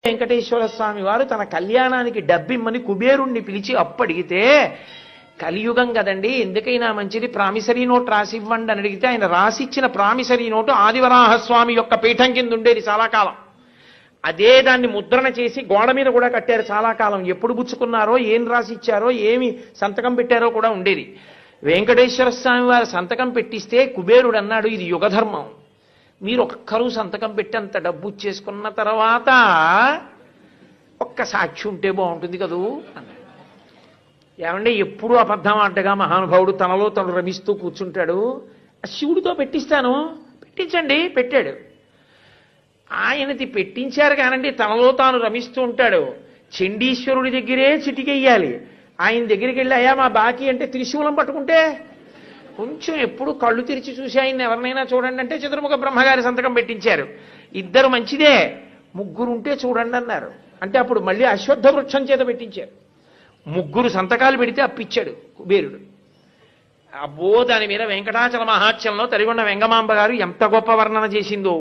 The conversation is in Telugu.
వెంకటేశ్వర స్వామి వారు తన కళ్యాణానికి డబ్బిమ్మని కుబేరుణ్ణి పిలిచి అప్పడిగితే, కలియుగం కదండి, ఎందుకైనా మంచిది ప్రామిసరీ నోట్ రాసివ్వండి అని అడిగితే ఆయన రాసిచ్చిన ప్రామిసరీ నోటు ఆదివరాహస్వామి యొక్క పీఠం కింద ఉండేది చాలా కాలం. అదే దాన్ని ముద్రణ చేసి గోడ మీద కూడా కట్టారు చాలా కాలం. ఎప్పుడు పుచ్చుకున్నారో, ఏం రాసిచ్చారో, ఏమి సంతకం పెట్టారో కూడా ఉండేది. వెంకటేశ్వర స్వామి వారు సంతకం పెట్టిస్తే కుబేరుడు అన్నాడు, ఇది యుగధర్మం, మీరు ఒక్కరూ సంతకం పెట్టి అంత డబ్బు చేసుకున్న తర్వాత ఒక్క సాక్షి ఉంటే బాగుంటుంది కదూ అన్నాడు. ఏమంటే ఎప్పుడూ అబద్ధం ఆడ్డగా మహానుభావుడు తనలో తను రమిస్తూ కూర్చుంటాడు. శివుడితో పెట్టిస్తాను, పెట్టించండి, పెట్టాడు. ఆయనది పెట్టించారు కానండి, తనలో తాను రమిస్తూ ఉంటాడు. చండీశ్వరుడి దగ్గరే చిటికెయ్యాలి. ఆయన దగ్గరికి వెళ్ళి అయ్యా మా బాకీ అంటే త్రిశూలం పట్టుకుంటే కొంచెం ఎప్పుడు కళ్ళు తెరిచి చూసి ఆయన ఎవరినైనా చూడండి అంటే చతుర్ముఖ బ్రహ్మగారి సంతకం పెట్టించారు. ఇద్దరు మంచిదే, ముగ్గురు ఉంటే చూడండి అన్నారు. అంటే అప్పుడు మళ్ళీ అశ్వత్థ వృక్షం చేత పెట్టించారు. ముగ్గురు సంతకాలు పెడితే అప్పిచ్చాడు కుబేరుడు. అబ్బో, దాని మీద వెంకటాచల మహాత్యంలో తరిగొండ వెంగమాంబ గారు ఎంత గొప్ప వర్ణన చేసిందో.